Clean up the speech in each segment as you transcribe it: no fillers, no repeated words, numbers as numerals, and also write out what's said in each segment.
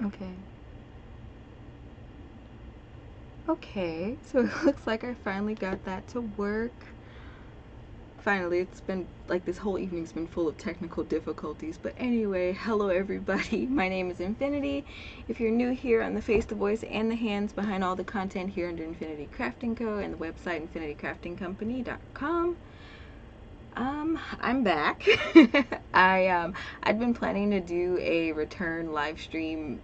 Okay. Okay, so it looks like I finally got that to work. Finally, it's been like this whole evening's been full of technical difficulties. But anyway, hello everybody. My name is Infiniti. If you're new here, I'm the face, the voice, and the hands behind all the content here under Infiniti Crafting Co. and the website infiniticraftingcompany.com. I'm back. I'd been planning to do a return live stream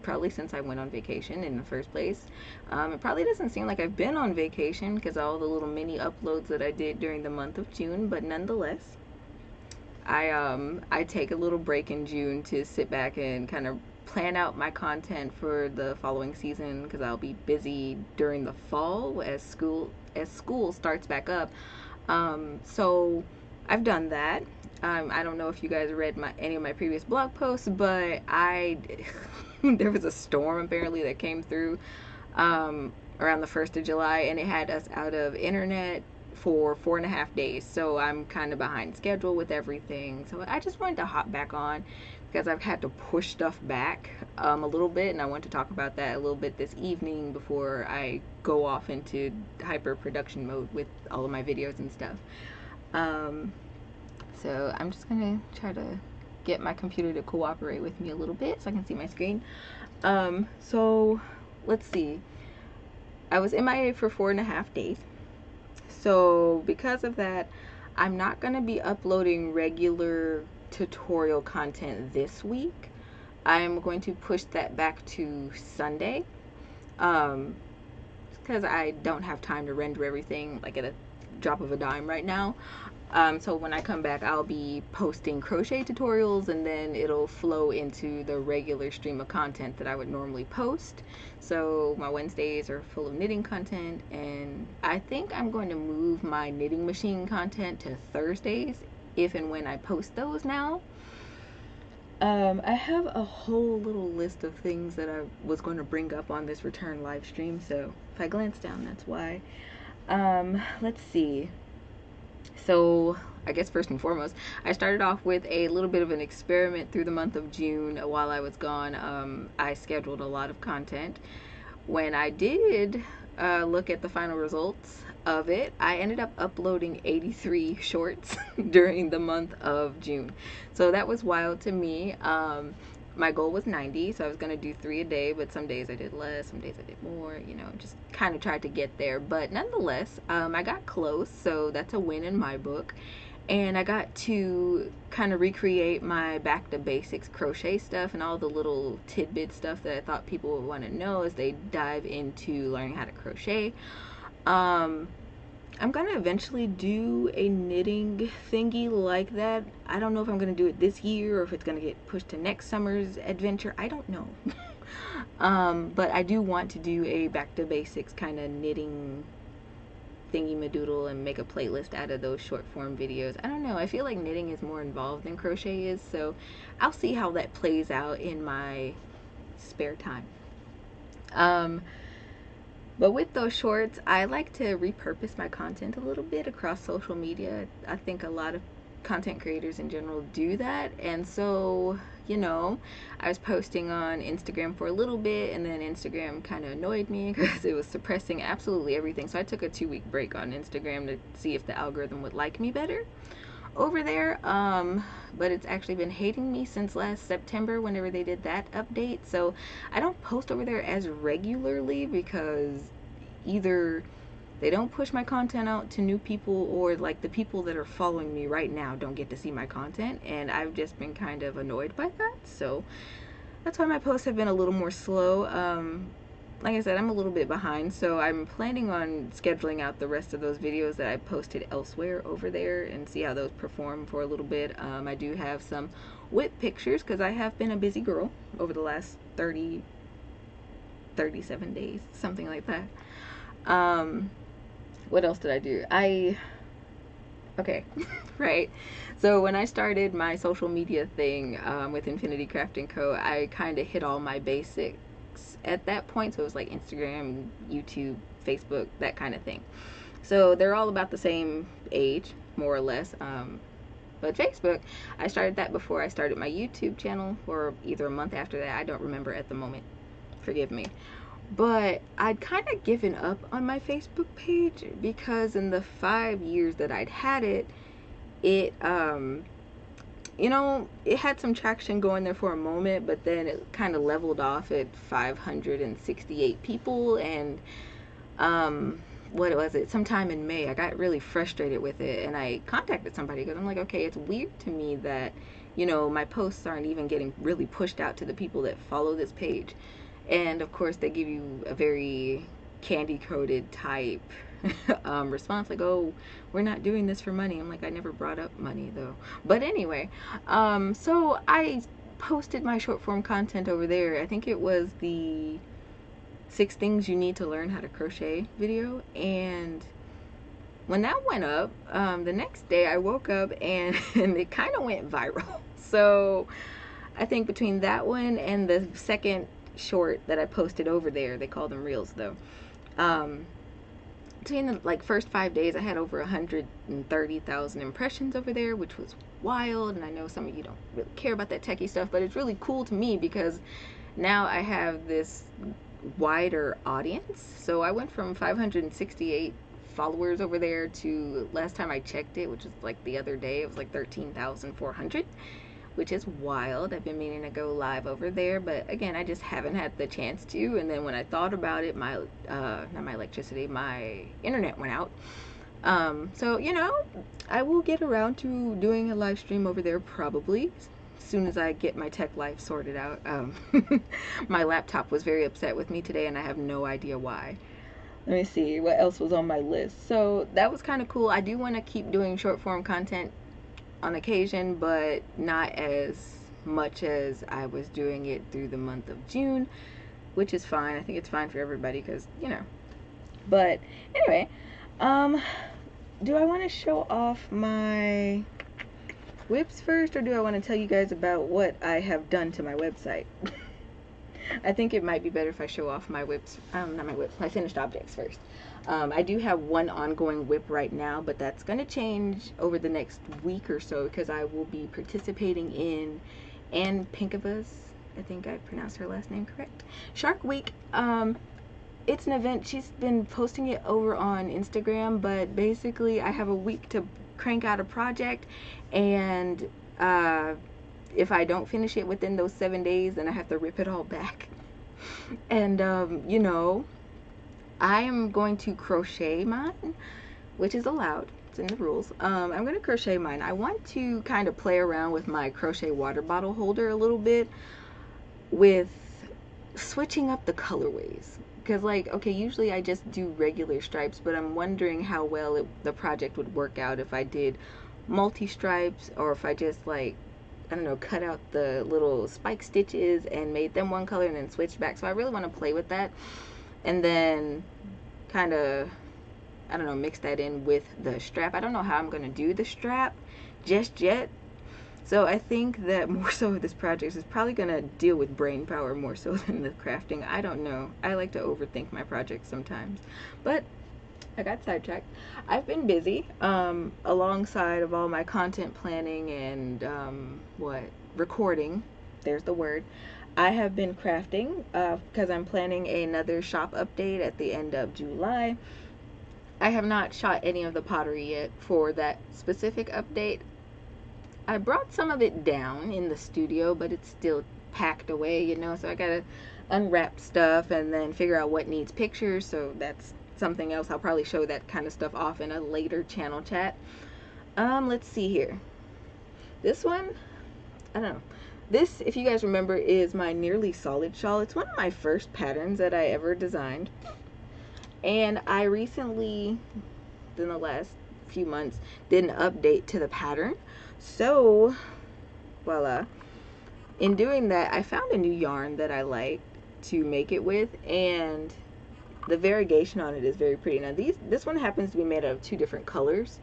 probably since I went on vacation in the first place. It probably doesn't seem like I've been on vacation because all the little mini uploads that I did during the month of June, but nonetheless, I take a little break in June to sit back and kind of plan out my content for the following season because I'll be busy during the fall as school starts back up. So I've done that. I don't know if you guys read any of my previous blog posts, but there was a storm apparently that came through around the 1st of July, and it had us out of internet for 4.5 days. So I'm kind of behind schedule with everything. So I just wanted to hop back on because I've had to push stuff back a little bit, and I want to talk about that a little bit this evening before I go off into hyper production mode with all of my videos and stuff. Um, so I'm just gonna try to get my computer to cooperate with me a little bit so I can see my screen. So let's see. I was MIA for 4.5 days. So because of that, I'm not gonna be uploading regular tutorial content this week. I'm going to push that back to Sunday. Um, because I don't have time to render everything like at a drop of a dime right now. So when I come back, I'll be posting crochet tutorials, and then it'll flow into the regular stream of content that I would normally post. So my Wednesdays are full of knitting content, and I think I'm going to move my knitting machine content to Thursdays if and when I post those now. I have a whole little list of things that I was going to bring up on this return live stream, so if I glance down, that's why. Let's see. So, I guess first and foremost, I started off with a little bit of an experiment through the month of June while I was gone. I scheduled a lot of content. When I did look at the final results of it, I ended up uploading 83 shorts during the month of June. So that was wild to me. My goal was 90, so I was going to do 3 a day, but some days I did less, some days I did more, just kind of tried to get there. But nonetheless, I got close, so that's a win in my book. And I got to kind of recreate my back to basics crochet stuff and all the little tidbit stuff that I thought people would want to know as they dive into learning how to crochet. Um, I'm gonna eventually do a knitting thingy like that. I don't know if I'm gonna do it this year or if it's gonna get pushed to next summer's adventure. I don't know. But I do want to do a back to basics kind of knitting thingy madoodle and make a playlist out of those short form videos. I don't know. I feel like knitting is more involved than crochet is, so I'll see how that plays out in my spare time. Um, but with those shorts, I like to repurpose my content a little bit across social media. I think a lot of content creators in general do that. And so, I was posting on Instagram for a little bit, and then Instagram kind of annoyed me because it was suppressing absolutely everything. So I took a 2-week break on Instagram to see if the algorithm would like me better over there. But it's actually been hating me since last September whenever they did that update. So I don't post over there as regularly because either they don't push my content out to new people, or like the people that are following me right now don't get to see my content, and I've just been kind of annoyed by that. So that's why my posts have been a little more slow. Like I said, I'm a little bit behind, so I'm planning on scheduling out the rest of those videos that I posted elsewhere over there and see how those perform for a little bit. I do have some WIP pictures because I have been a busy girl over the last 37 days, something like that. What else did I do? Okay, right. So when I started my social media thing with Infiniti Crafting Co., I kind of hit all my basics at that point. So it was like Instagram, YouTube, Facebook, that kind of thing. So they're all about the same age, more or less. But Facebook, I started that before I started my YouTube channel, or either a month after that. I don't remember at the moment. Forgive me. But I'd kind of given up on my Facebook page because in the 5 years that I'd had it, it you know, it had some traction going there for a moment, but then it kind of leveled off at 568 people. And what was it, sometime in May, I got really frustrated with it, and I contacted somebody because I'm like, okay, it's weird to me that, you know, my posts aren't even getting really pushed out to the people that follow this page. And of course they give you a very candy coated type response, like, oh, we're not doing this for money. I'm like, I never brought up money though. But anyway, so I posted my short form content over there. I think it was the 6 things you need to learn how to crochet video. And when that went up, the next day I woke up and it kind of went viral. So I think between that one and the second short that I posted over there, they call them reels though, between the like first 5 days, I had over 130,000 impressions over there, which was wild. And I know some of you don't really care about that techie stuff, but it's really cool to me because now I have this wider audience. So I went from 568 followers over there to, last time I checked it, which was like the other day, it was like 13,400, which is wild. I've been meaning to go live over there, but again, I just haven't had the chance to. And then when I thought about it, my not my electricity, my internet went out. So, you know, I will get around to doing a live stream over there probably as soon as I get my tech life sorted out. My laptop was very upset with me today and I have no idea why. Let me see what else was on my list. So that was kind of cool. I do want to keep doing short form content on occasion, but not as much as I was doing it through the month of June, which is fine. I think it's fine for everybody because, you know. But anyway, do I want to show off my WIPs first, or do I want to tell you guys about what I have done to my website? I think it might be better if I show off my WIPs, not my WIPs, my finished objects first. I do have one ongoing WIP right now, but that's going to change over the next week or so because I will be participating in Ann Pinkova's, I think I pronounced her last name correct, Shark Week. It's an event. She's been posting it over on Instagram, but basically I have a week to crank out a project, and if I don't finish it within those 7 days, then I have to rip it all back. And you know, I am going to crochet mine, which is allowed. It's in the rules. I'm going to crochet mine. I want to kind of play around with my crochet water bottle holder a little bit with switching up the colorways. Because, like, okay, usually I just do regular stripes, but I'm wondering how well the project would work out if I did multi-stripes, or if I just, like, I don't know, cut out the little spike stitches and made them one color and then switched back. So I really want to play with that. And then kind of, I don't know, mix that in with the strap. I don't know how I'm going to do the strap just yet. So I think that more so of this project is probably going to deal with brain power more so than the crafting. I don't know. I like to overthink my projects sometimes. But I got sidetracked. I've been busy alongside of all my content planning and recording. There's the word. I have been crafting because I'm planning another shop update at the end of July. I have not shot any of the pottery yet for that specific update. I brought some of it down in the studio, but it's still packed away, you know, so I gotta unwrap stuff and then figure out what needs pictures. So that's something else. I'll probably show that kind of stuff off in a later channel chat. Let's see here. This one, I don't know. This, if you guys remember, is my nearly solid shawl. It's one of my first patterns that I ever designed. And I recently, in the last few months, did an update to the pattern. So, voila. In doing that, I found a new yarn that I like to make it with, and the variegation on it is very pretty. Now, this one happens to be made out of 2 different colors,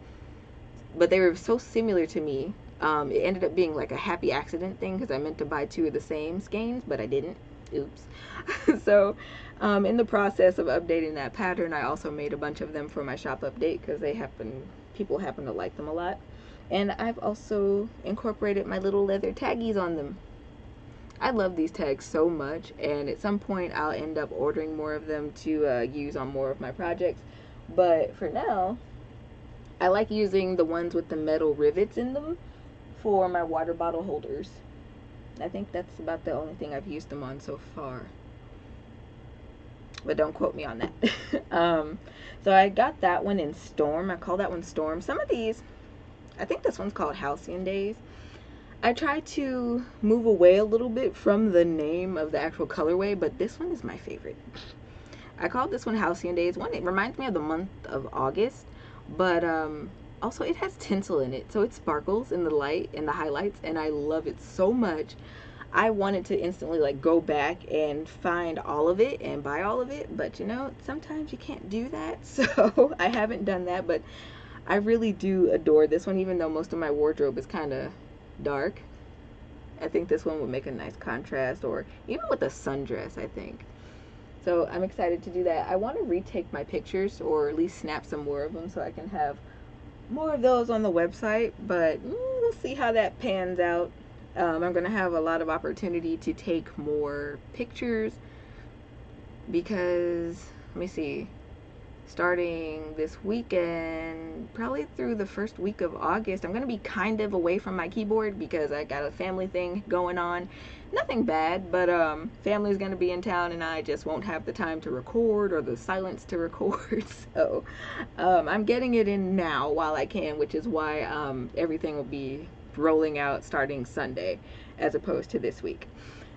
but they were so similar to me. It ended up being like a happy accident thing because I meant to buy 2 of the same skeins, but I didn't. Oops. So, in the process of updating that pattern, I also made a bunch of them for my shop update because people happen to like them a lot. And I've also incorporated my little leather taggies on them. I love these tags so much, and at some point I'll end up ordering more of them to use on more of my projects. But for now, I like using the ones with the metal rivets in them for my water bottle holders. I think that's about the only thing I've used them on so far. But don't quote me on that. So I got that one in Storm. I call that one Storm. Some of these, I think this one's called Halcyon Days. I try to move away a little bit from the name of the actual colorway, but this one is my favorite. I called this one Halcyon Days. One, it reminds me of the month of August, but also it has tinsel in it, so it sparkles in the light and the highlights, and I love it so much. I wanted to instantly like go back and find all of it and buy all of it, but you know, sometimes you can't do that, so I haven't done that. But I really do adore this one, even though most of my wardrobe is kind of dark. I think this one would make a nice contrast, or even with a sundress, I think. So I'm excited to do that. I want to retake my pictures, or at least snap some more of them so I can have more of those on the website, but we'll see how that pans out. I'm going to have a lot of opportunity to take more pictures because, let me see, starting this weekend, probably through the first week of August, I'm going to be kind of away from my keyboard because I got a family thing going on. Nothing bad, but family's going to be in town and I just won't have the time to record or the silence to record. So I'm getting it in now while I can, which is why everything will be rolling out starting Sunday as opposed to this week.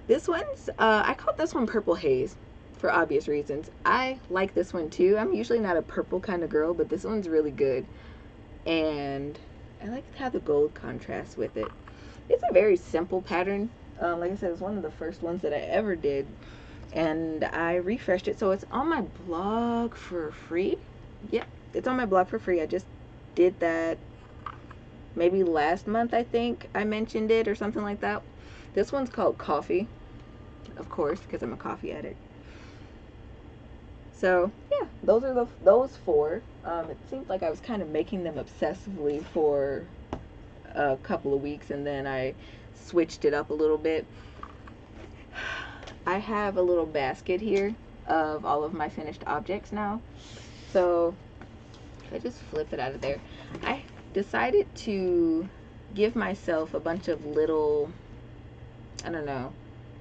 This one's, I called this one Purple Haze for obvious reasons. I like this one too. I'm usually not a purple kind of girl, but this one's really good. And I like how the gold contrasts with it. It's a very simple pattern. Like I said, it's one of the first ones that I ever did. And I refreshed it. So it's on my blog for free. Yeah, it's on my blog for free. I just did that maybe last month, I think I mentioned it or something like that. This one's called Coffee, of course, because I'm a coffee addict. So yeah, those are those four. It seems like I was kind of making them obsessively for a couple of weeks, and then I switched it up a little bit. I have a little basket here of all of my finished objects now. So if I just flip it out of there, I decided to give myself a bunch of little, I don't know,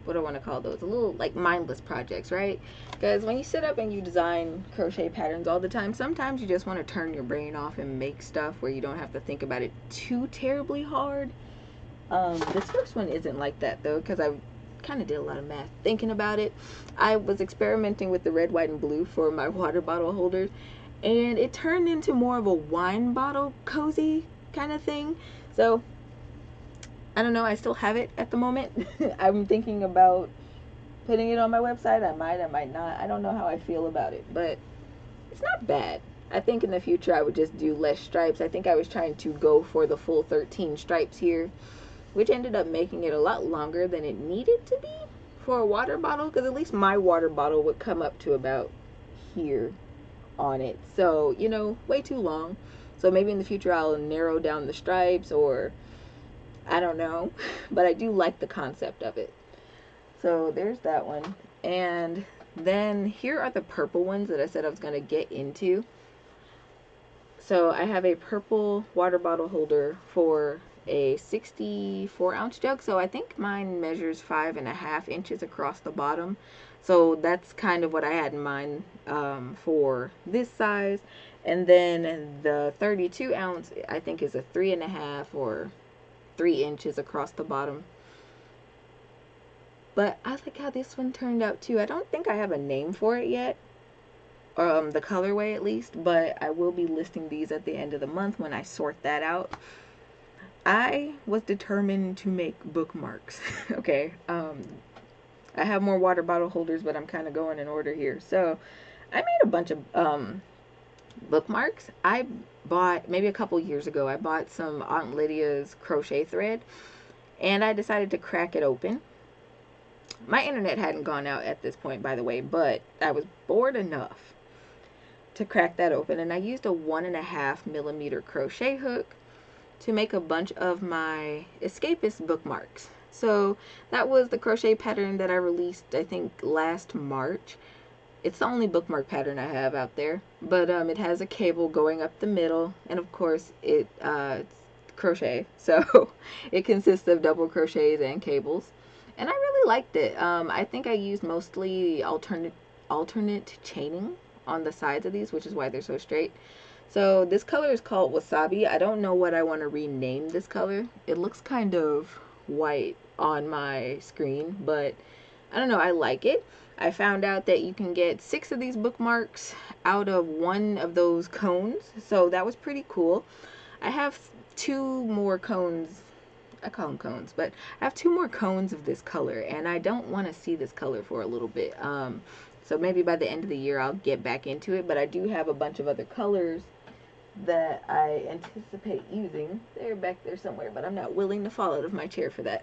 what do I want to call those? A little like mindless projects, right? Because when you sit up and you design crochet patterns all the time, sometimes you just want to turn your brain off and make stuff where you don't have to think about it too terribly hard. This first one isn't like that though, because I kind of did a lot of math thinking about it. I was experimenting with the red, white, and blue for my water bottle holders, and it turned into more of a wine bottle cozy kind of thing. So I don't know, I still have it at the moment. I'm thinking about putting it on my website. I might not. I don't know how I feel about it, but it's not bad. I think in the future I would just do less stripes. I think I was trying to go for the full 13 stripes here, which ended up making it a lot longer than it needed to be for a water bottle, because at least my water bottle would come up to about here on it. So, you know, way too long. So maybe in the future I'll narrow down the stripes, or I don't know, but I do like the concept of it. So there's that one. And then here are the purple ones that I said I was going to get into. So I have a purple water bottle holder for a 64-ounce jug. So I think mine measures 5.5 inches across the bottom. So that's kind of what I had in mind for this size. And then the 32-ounce, I think, is a 3.5 or 3 inches across the bottom. But I like how this one turned out too. I don't think I have a name for it yet, the colorway at least, but I will be listing these at the end of the month when I sort that out. I was determined to make bookmarks. Okay, I have more water bottle holders, but I'm kind of going in order here. So I made a bunch of bookmarks. I bought, maybe a couple years ago, I bought some Aunt Lydia's crochet thread, and I decided to crack it open. My internet hadn't gone out at this point, by the way, but I was bored enough to crack that open, and I used a 1.5 millimeter crochet hook to make a bunch of my escapist bookmarks. So that was the crochet pattern that I released, I think, last March. It's the only bookmark pattern I have out there, but it has a cable going up the middle, and of course it's crochet, so it consists of double crochets and cables, and I really liked it. I think I used mostly alternate chaining on the sides of these, which is why they're so straight. So this color is called Wasabi. I don't know what I want to rename this color. It looks kind of white on my screen, but I don't know, I like it. I found out that you can get 6 of these bookmarks out of one of those cones, so that was pretty cool. I have 2 more cones. I call them cones, but I have 2 more cones of this color, and I don't want to see this color for a little bit. So maybe by the end of the year I'll get back into it, but I do have a bunch of other colors that I anticipate using. They're back there somewhere, but I'm not willing to fall out of my chair for that.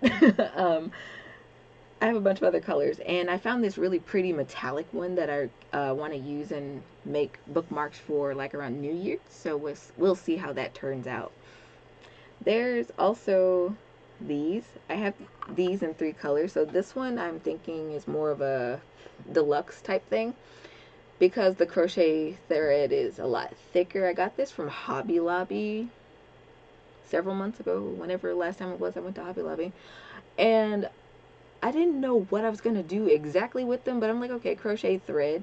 I have a bunch of other colors, and I found this really pretty metallic one that I want to use and make bookmarks for like around New Year's, so we'll see how that turns out. There's also these. I have these in 3 colors, so this one I'm thinking is more of a deluxe type thing because the crochet thread is a lot thicker. I got this from Hobby Lobby several months ago, whenever last time it was I went to Hobby Lobby, and I didn't know what I was going to do exactly with them, but I'm like, okay, crochet thread.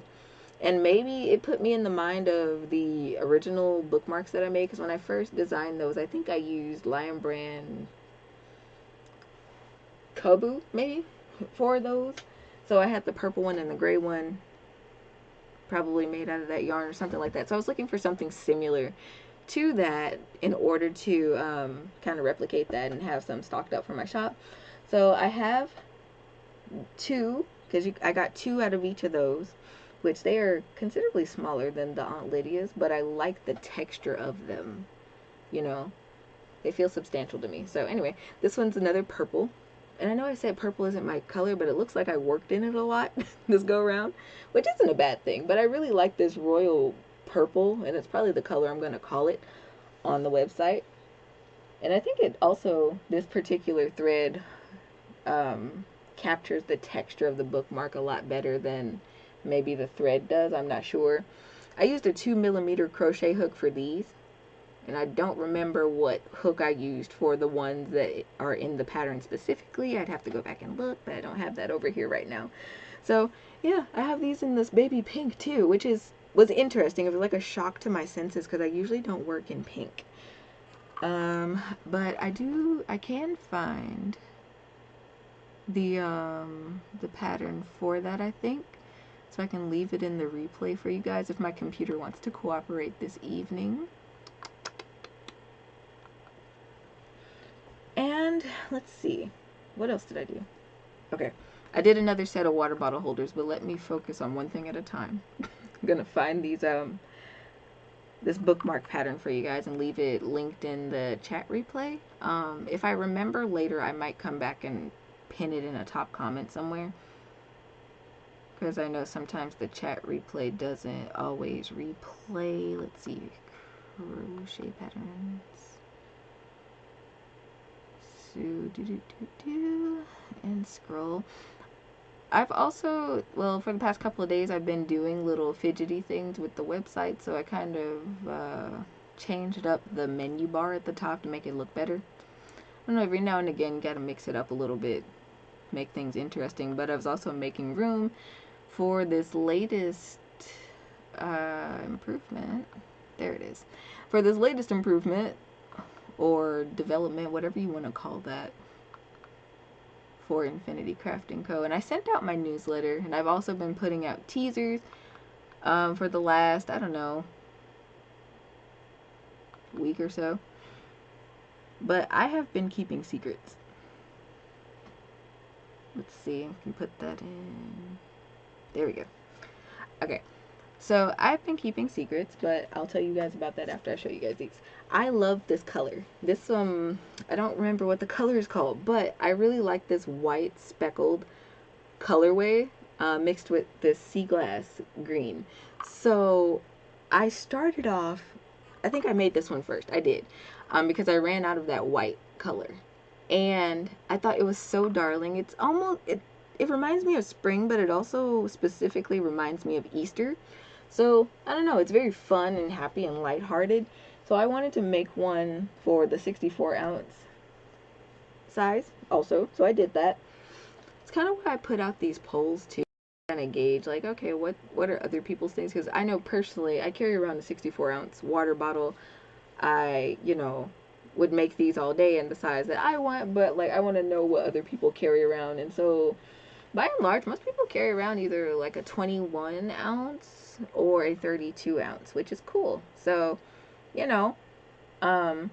And maybe it put me in the mind of the original bookmarks that I made, because when I first designed those, I think I used Lion Brand Kobu, maybe, for those. So I had the purple one and the gray one, probably made out of that yarn or something like that. So I was looking for something similar to that in order to kind of replicate that and have some stocked up for my shop. So I have 2, because I got 2 out of each of those, which they are considerably smaller than the Aunt Lydia's, but I like the texture of them, you know, they feel substantial to me. So anyway, this one's another purple, and I know I said purple isn't my color, but it looks like I worked in it a lot this go around, which isn't a bad thing, but I really like this royal purple, and it's probably the color I'm going to call it on the website. And I think it also, this particular thread captures the texture of the bookmark a lot better than maybe the thread does. I'm not sure. I used a 2mm crochet hook for these, and I don't remember what hook I used for the ones that are in the pattern specifically. I'd have to go back and look, but I don't have that over here right now. So yeah, I have these in this baby pink too, which was interesting. It was like a shock to my senses because I usually don't work in pink. But I can find the pattern for that, I think, so I can leave it in the replay for you guys if my computer wants to cooperate this evening. And let's see, what else did I do? Okay, I did another set of water bottle holders, but let me focus on one thing at a time. I'm gonna find these this bookmark pattern for you guys and leave it linked in the chat replay. If I remember later, I might come back and pin it in a top comment somewhere, because I know sometimes the chat replay doesn't always replay. Let's see, crochet patterns. So and scroll. I've also, well, for the past couple of days I've been doing little fidgety things with the website, so I kind of changed up the menu bar at the top to make it look better. I don't know, every now and again you gotta mix it up a little bit, make things interesting, but I was also making room for this latest improvement. There it is. For this latest improvement or development, whatever you want to call that, for Infiniti Crafting Co. And I sent out my newsletter, and I've also been putting out teasers for the last, I don't know, week or so. But I have been keeping secrets. Let's see, I can put that in. There we go. Okay, so I've been keeping secrets, but I'll tell you guys about that after I show you guys these. I love this color. This, I don't remember what the color is called, but I really like this white speckled colorway mixed with this sea glass green. So I started off, I think I made this one first. I did. because I ran out of that white color. And I thought it was so darling. It's almost, it reminds me of spring, but it also specifically reminds me of Easter. So I don't know, it's very fun and happy and lighthearted. So I wanted to make one for the 64-ounce size also. So I did that. It's kind of why I put out these polls too, kind of gauge like, okay, what are other people's things? Because I know personally, I carry around a 64-ounce water bottle. I, would make these all day in the size that I want, but like I want to know what other people carry around. And so by and large, most people carry around either like a 21 ounce or a 32 ounce, which is cool. So, you know, um,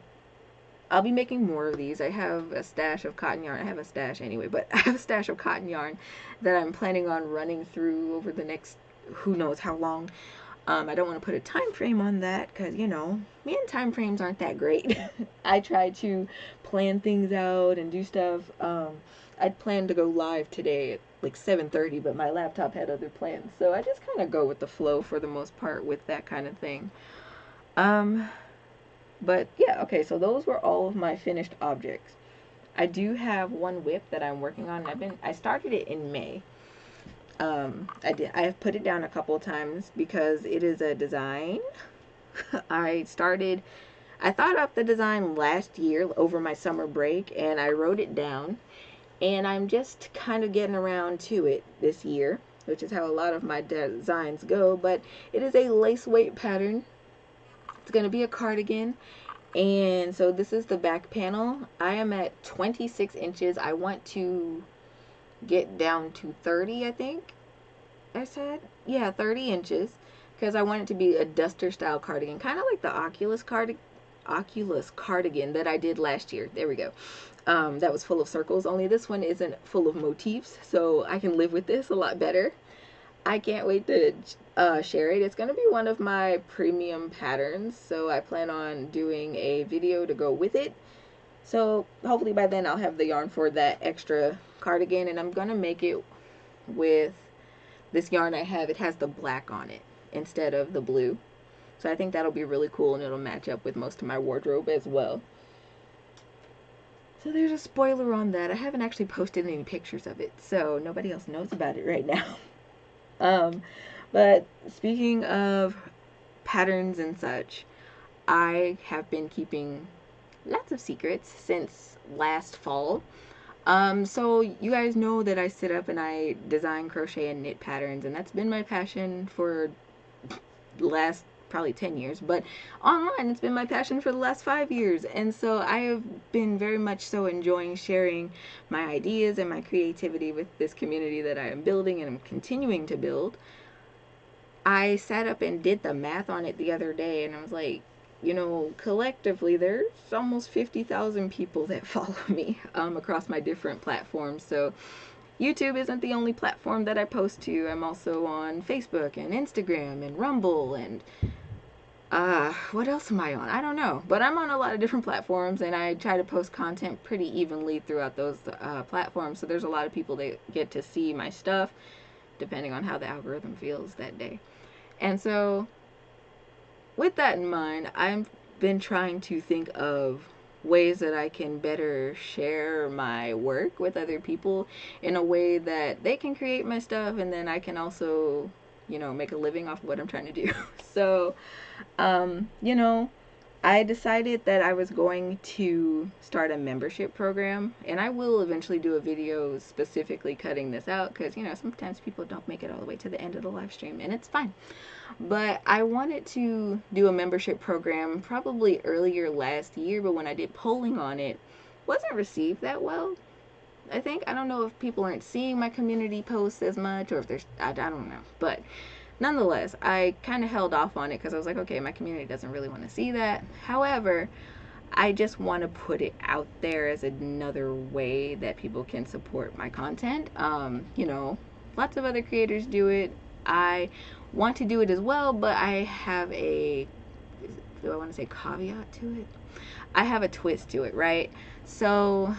I'll be making more of these. I have a stash of cotton yarn. I have a stash anyway, but I have a stash of cotton yarn that I'm planning on running through over the next who knows how long. I don't want to put a time frame on that because, me and time frames aren't that great. I try to plan things out and do stuff. I'd planned to go live today at like 7:30, but my laptop had other plans. So I just kind of go with the flow for the most part with that kind of thing. Um, but yeah, okay, so those were all of my finished objects. I do have one whip that I'm working on. I started it in May. I have put it down a couple of times because it is a design. I thought up the design last year over my summer break and I wrote it down and I'm just kind of getting around to it this year, which is how a lot of my designs go, but it is a lace weight pattern. It's going to be a cardigan. And so this is the back panel. I am at 26 inches. I want to get down to 30, I think I said. Yeah, 30 inches. Because I want it to be a duster style cardigan. Kind of like the Oculus cardigan that I did last year. There we go. That was full of circles. Only this one isn't full of motifs. So I can live with this a lot better. I can't wait to share it. It's going to be one of my premium patterns. So I plan on doing a video to go with it. So hopefully by then I'll have the yarn for that extra cardigan, and I'm gonna make it with this yarn I have. It has the black on it instead of the blue, so I think that'll be really cool and it'll match up with most of my wardrobe as well. So there's a spoiler on that. I haven't actually posted any pictures of it, so nobody else knows about it right now. But speaking of patterns and such, I have been keeping lots of secrets since last fall. So you guys know that I sit up and I design, crochet, and knit patterns, and that's been my passion for the last probably 10 years, but online it's been my passion for the last 5 years. And so I have been very much so enjoying sharing my ideas and my creativity with this community that I am building and I'm continuing to build. I sat up and did the math on it the other day, and I was like, collectively there's almost 50,000 people that follow me across my different platforms. So YouTube isn't the only platform that I post to. I'm also on Facebook and Instagram and Rumble and what else am I on? I don't know, but I'm on a lot of different platforms and I try to post content pretty evenly throughout those platforms. So there's a lot of people that get to see my stuff depending on how the algorithm feels that day. And so with that in mind, I've been trying to think of ways that I can better share my work with other people in a way that they can create my stuff and then I can also, make a living off of what I'm trying to do. So, I decided that I was going to start a membership program, and I will eventually do a video specifically cutting this out because, sometimes people don't make it all the way to the end of the live stream, and it's fine. But I wanted to do a membership program probably earlier last year, but when I did polling on it, wasn't received that well. I don't know if people aren't seeing my community posts as much or if there's, I don't know. But nonetheless, I kind of held off on it because I was like, okay, my community doesn't really want to see that. However, I just want to put it out there as another way that people can support my content. Lots of other creators do it. I want to do it as well, but I have do I want to say caveat to it? I have a twist to it, right? So,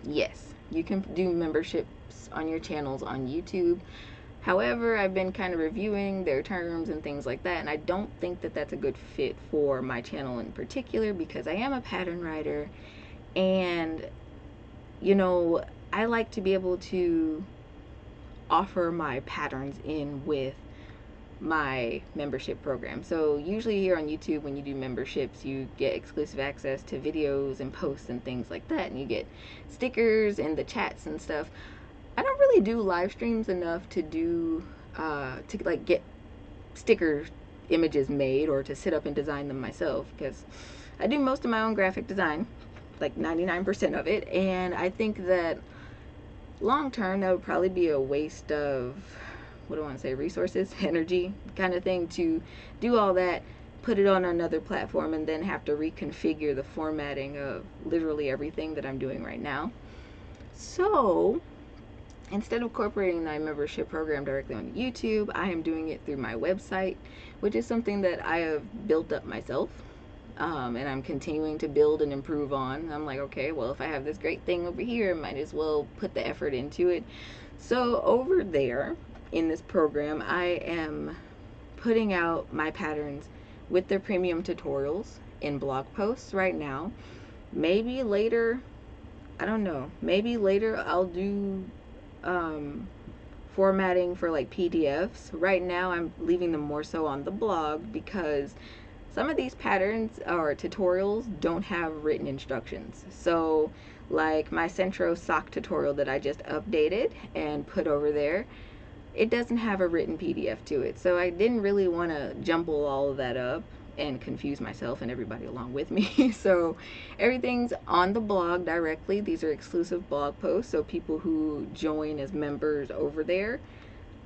yes, you can do memberships on your channels on YouTube. However, I've been kind of reviewing their terms and things like that, and I don't think that that's a good fit for my channel in particular, because I am a pattern writer, and you know, I like to be able to offer my patterns in with my membership program. So usually here on YouTube, when you do memberships, you get exclusive access to videos and posts and things like that, and you get stickers and the chats and stuff. I don't really do live streams enough to do to like get sticker images made or to sit up and design them myself, because I do most of my own graphic design, like 99% of it, and I think that long term that would probably be a waste of, what do I want to say, resources, energy kind of thing, to do all that, put it on another platform, and then have to reconfigure the formatting of literally everything that I'm doing right now. So instead of incorporating my membership program directly on YouTube, I am doing it through my website, which is something that I have built up myself. And I'm continuing to build and improve on. I'm like, okay, well, if I have this great thing over here, I might as well put the effort into it. So over there in this program, I am putting out my patterns with their premium tutorials in blog posts right now. Maybe later, I don't know, maybe later I'll do formatting for like PDFs. Right now I'm leaving them more so on the blog, because some of these patterns or tutorials don't have written instructions. So like my Centro sock tutorial that I just updated and put over there, it doesn't have a written PDF to it. So I didn't really want to jumble all of that up and confuse myself and everybody along with me. So everything's on the blog directly. These are exclusive blog posts, so people who join as members over there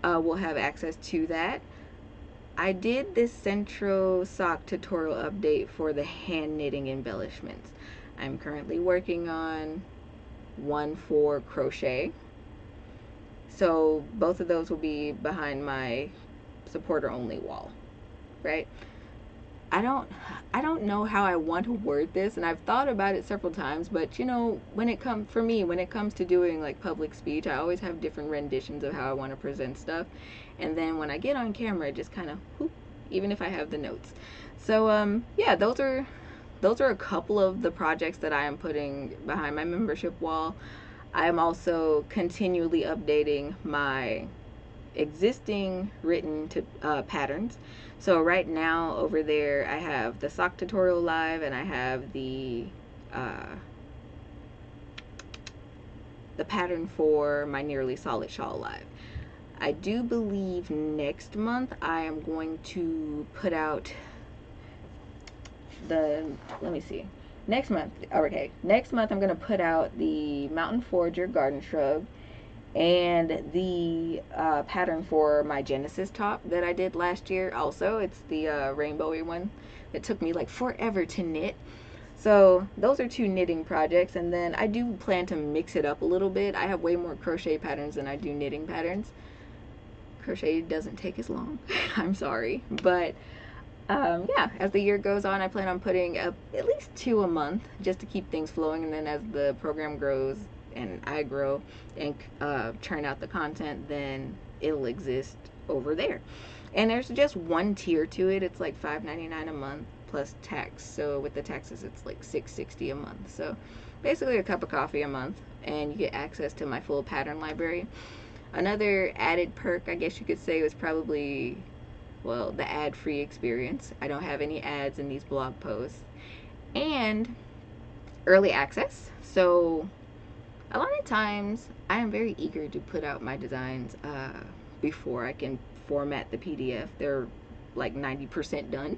will have access to that. I did this Centro sock tutorial update for the hand knitting embellishments. I'm currently working on one for crochet. So both of those will be behind my supporter only wall, right? I don't know how I want to word this, and I've thought about it several times, but you know, when it comes to doing like public speech, I always have different renditions of how I want to present stuff, and then when I get on camera, it just kind of whoop, even if I have the notes. So yeah, those are a couple of the projects that I am putting behind my membership wall. I am also continually updating my existing written patterns. So right now over there I have the sock tutorial live, and I have the pattern for my nearly solid shawl live. I do believe next month I am going to put out the, let me see, next month I'm going to put out the Mountain Forager garden shrub and the pattern for my Genesis top that I did last year. Also, it's the rainbowy one. It took me like forever to knit. So those are two knitting projects, and then I do plan to mix it up a little bit. I have way more crochet patterns than I do knitting patterns. Crochet doesn't take as long. I'm sorry, but yeah, as the year goes on, I plan on putting up at least 2 a month just to keep things flowing, and then as the program grows and I grow and churn out the content, then it'll exist over there. And there's just one tier to it. It's like $5.99 a month plus tax. So with the taxes, it's like $6.60 a month. So basically a cup of coffee a month, and you get access to my full pattern library. Another added perk, I guess you could say, was probably, well, the ad-free experience. I don't have any ads in these blog posts. And early access. So a lot of times I am very eager to put out my designs before I can format the PDF. They're like 90% done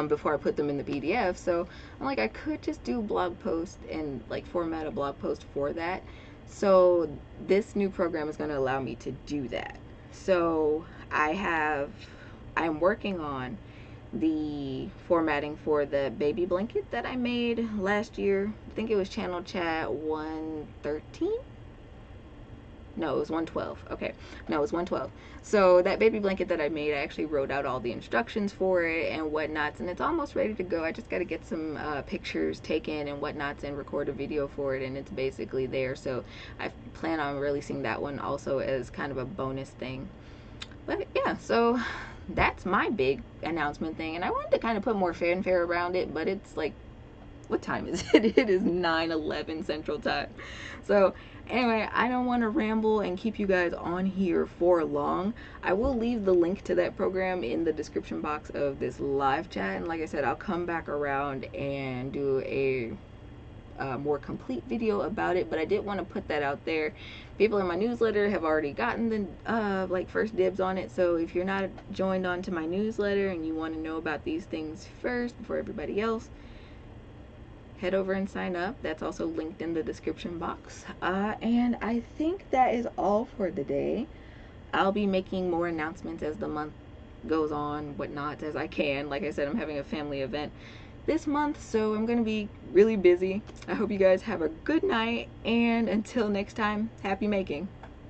before I put them in the PDF. So I'm like, I could just do a blog post and like format a blog post for that. So this new program is going to allow me to do that. So I'm working on the formatting for the baby blanket that I made last year. I think it was channel chat 113. No, it was 112. Okay. No, it was 112. So that baby blanket that I made, I actually wrote out all the instructions for it and whatnots, and it's almost ready to go. I just got to get some pictures taken and whatnots and record a video for it, and it's basically there. So I plan on releasing that one also as kind of a bonus thing. But yeah, so that's my big announcement thing, and I wanted to kind of put more fanfare around it, but it's like, what time is it? It is 9:11 Central Time. So anyway, I don't want to ramble and keep you guys on here for long. I will leave the link to that program in the description box of this live chat, and like I said, I'll come back around and do a more complete video about it, but I did want to put that out there. People in my newsletter have already gotten the like first dibs on it, so if you're not joined onto my newsletter and you want to know about these things first before everybody else, head over and sign up. That's also linked in the description box. And I think that is all for the day. I'll be making more announcements as the month goes on, whatnot, as I can. Like I said, I'm having a family event this month, so I'm gonna be really busy. I hope you guys have a good night, and until next time, happy making.